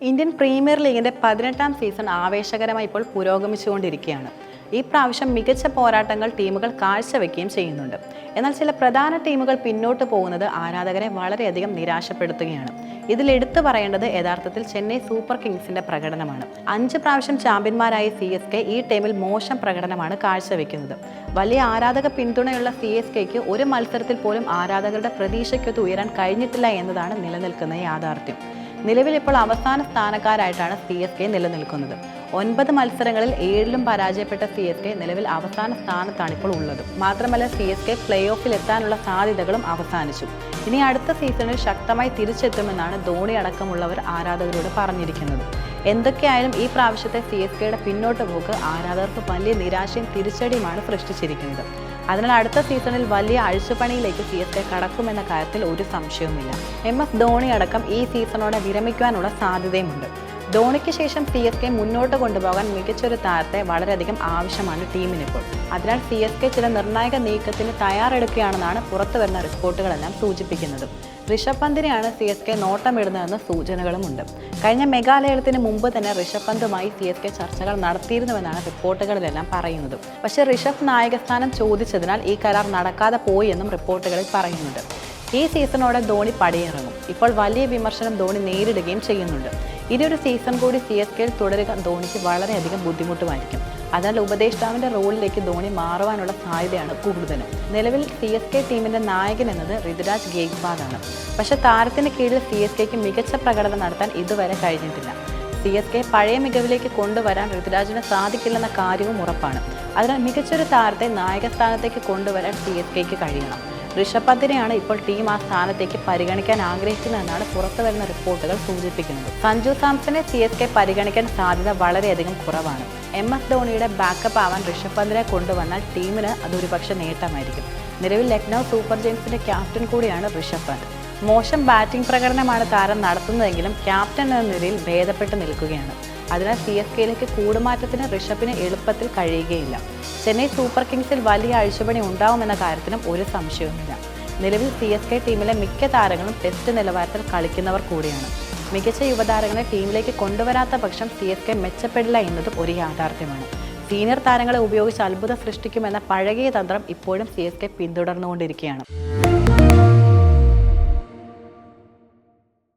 Indian premier ലീഗിന്റെ 18ാം season ആവേശകരമായി ഇപ്പോൾ പുരോഗമിച്ചുകൊണ്ടിരിക്കുകയാണ്. ഈ പ്രാവശ്യം മികച്ച പോരാട്ടങ്ങൾ ടീമുകൾ കാഴ്ചവെക്കുകയും ചെയ്യുന്നുണ്ട്. എന്നാൽ ചില പ്രധാന ടീമുകൾ പിന്നോട്ട് പോകുന്നത് ആരാധകരെ വളരെയധികം നിരാശപ്പെടുത്തുകയാണ്. ഇതിൽ എടുത്തു പറയേണ്ടത് യഥാർത്ഥത്തിൽ ചെന്നൈ സൂപ്പർ കിങ്സിന്റെ പ്രകടനമാണ്. 5 പ്രാവശ്യം ചാമ്പ്യന്മാരായ CSK ഈ ടീമിൽ മോശം പ്രകടനമാണ് കാഴ്ചവെക്കുന്നത്. വലിയ ആരാധക പിന്തുണയുള്ള CSKയ്ക്ക് ഒരു മത്സരത്തിൽ പോലും ആരാധകരുടെ പ്രതീക്ഷയ്ക്കൊത്ത് ഉയരാൻ കഴിഞ്ഞിട്ടില്ല എന്നതാണ് നിലനിൽക്കുന്ന യാഥാർത്ഥ്യം. നിലവിൽ ഇപ്പോൾ അവസാന സ്ഥാനക്കാരായിട്ടാണ് CSK നിലനിൽക്കുന്നത്. 9 മത്സരങ്ങളിൽ 7ലും പരാജയപ്പെട്ട CSK നിലവിൽ അവസാന സ്ഥാനത്താണ് ഇപ്പോൾ ഉള്ളത്. മാത്രമല്ല CSK പ്ലേ ഓഫിൽ എത്താനുള്ള സാധ്യതകളും അവസാനിച്ചു. ഇനി അടുത്ത സീസണിൽ ശക്തമായി തിരിച്ചെത്തുമെന്നാണ് ധോണി അടക്കമുള്ളവർ ആരാധകരോട് പറഞ്ഞിരിക്കുന്നത്. എന്തൊക്കെയായാലും ഈ പ്രാവശ്യത്തെ CSKയുടെ പിന്നോട്ട് പോക്ക് ആരാധകർക്ക് വലിയ നിരാശയും തിരിച്ചടിയുമാണ് സൃഷ്ടിച്ചിരിക്കുന്നത്. അതിനാൽ അടുത്ത സീസണിൽ വലിയ അഴിച്ചുപണിയിലേക്ക് CSK കടക്കുമെന്ന കാര്യത്തിൽ ഒരു സംശയവുമില്ല. MS ധോണി അടക്കം ഈ സീസണോടെ വിരമിക്കുവാനുള്ള സാധ്യതയുമുണ്ട്. ധോണിക്ക് ശേഷം CSK മുന്നോട്ട് കൊണ്ടുപോകാൻ മികച്ചൊരു താരത്തെ വളരെയധികം ആവശ്യമാണ് ടീമിനിപ്പോൾ. അതിനാൽ CSK ചില നിർണായക നീക്കത്തിന് തയ്യാറെടുക്കുകയാണെന്നാണ് പുറത്തുവരുന്ന റിപ്പോർട്ടുകളെല്ലാം സൂചിപ്പിക്കുന്നത്. ഋഷഭ് പന്തിനെയാണ് CSK നോട്ടമിടുന്നതെന്ന് സൂചനകളുമുണ്ട്. കഴിഞ്ഞ മെഗാലയത്തിന് മുമ്പ് തന്നെ ഋഷഭ് പന്തുമായി CSK ചർച്ചകൾ നടത്തിയിരുന്നുവെന്നാണ് റിപ്പോർട്ടുകളിലെല്ലാം പറയുന്നത്. പക്ഷേ ഋഷഭ് നായകസ്ഥാനം ചോദിച്ചതിനാൽ ഈ കരാർ നടക്കാതെ പോയി എന്നും റിപ്പോർട്ടുകളിൽ പറയുന്നുണ്ട്. ഈ സീസണോടെ ധോണി പടിയിറങ്ങും. ഇപ്പോൾ വലിയ വിമർശനം ധോണി നേരിടുകയും ചെയ്യുന്നുണ്ട്. ഇനിയൊരു സീസൺ കൂടി CSKയിൽ തുടരുക ധോണിക്ക് വളരെയധികം ബുദ്ധിമുട്ടുമായിരിക്കും. അതിനാൽ ഉപദേഷ്ടാവിന്റെ റോളിലേക്ക് ധോണി മാറുവാനുള്ള സാധ്യതയാണ് കൂടുതലും. നിലവിൽ CSK ടീമിന്റെ നായകൻ എന്നത് ഋതുരാജ് ഗേക്വാദാണ്. പക്ഷേ താരത്തിന് കീഴിൽ CSKയ്ക്ക് മികച്ച പ്രകടനം നടത്താൻ ഇതുവരെ കഴിഞ്ഞിട്ടില്ല. CSK പഴയ മികവിലേക്ക് കൊണ്ടുവരാൻ ഋതുരാജിന് സാധിക്കില്ലെന്ന കാര്യവും ഉറപ്പാണ്. അതിനാൽ മികച്ചൊരു താരത്തെ നായകസ്ഥാനത്തേക്ക് കൊണ്ടുവരാൻ CSKയ്ക്ക് കഴിയണം. ഋഷഭ് പന്തിനെയാണ് ഇപ്പോൾ ടീം ആ സ്ഥാനത്തേക്ക് പരിഗണിക്കാൻ ആഗ്രഹിക്കുന്നതെന്നാണ് പുറത്തുവരുന്ന റിപ്പോർട്ടുകൾ സൂചിപ്പിക്കുന്നത്. സഞ്ജു സാംസനെ CSK പരിഗണിക്കാൻ സാധ്യത വളരെയധികം കുറവാണ്. MS ധോണിയുടെ ബാക്കപ്പ് ആവാൻ ഋഷഭ് പന്തിനെ കൊണ്ടുവന്നാൽ ടീമിന് അതൊരുപക്ഷെ നേട്ടമായിരിക്കും. നിലവിൽ ലക്നൗ സൂപ്പർ ജയൻസിന്റെ ക്യാപ്റ്റൻ കൂടിയാണ് ഋഷഭ് പന്ത്. മോശം ബാറ്റിംഗ് പ്രകടനമാണ് താരം നടത്തുന്നതെങ്കിലും ക്യാപ്റ്റൻ എന്ന നിലയിൽ ഭേദപ്പെട്ട് നിൽക്കുകയാണ്. അതിനാൽ CSKയിലേക്ക് കൂടുമാറ്റത്തിന് ഋഷഭിന് എളുപ്പത്തിൽ കഴിയുകയില്ല. ചെന്നൈ സൂപ്പർ കിങ്സിൽ വലിയ അഴിച്ചുപണി ഉണ്ടാവുമെന്ന കാര്യത്തിനും ഒരു സംശയവുമില്ല. നിലവിൽ CSK ടീമിലെ മിക്ക താരങ്ങളും ടെസ്റ്റ് നിലവാരത്തിൽ കളിക്കുന്നവർ കൂടിയാണ്. മികച്ച യുവതാരങ്ങളെ ടീമിലേക്ക് കൊണ്ടുവരാത്ത പക്ഷം CSK മെച്ചപ്പെടില്ല എന്നതും ഒരു യാഥാർത്ഥ്യമാണ്. സീനിയർ താരങ്ങളെ ഉപയോഗിച്ച് അത്ഭുതം സൃഷ്ടിക്കുമെന്ന പഴകിയ തന്ത്രം ഇപ്പോഴും CSK പിന്തുടർന്നുകൊണ്ടിരിക്കുകയാണ്.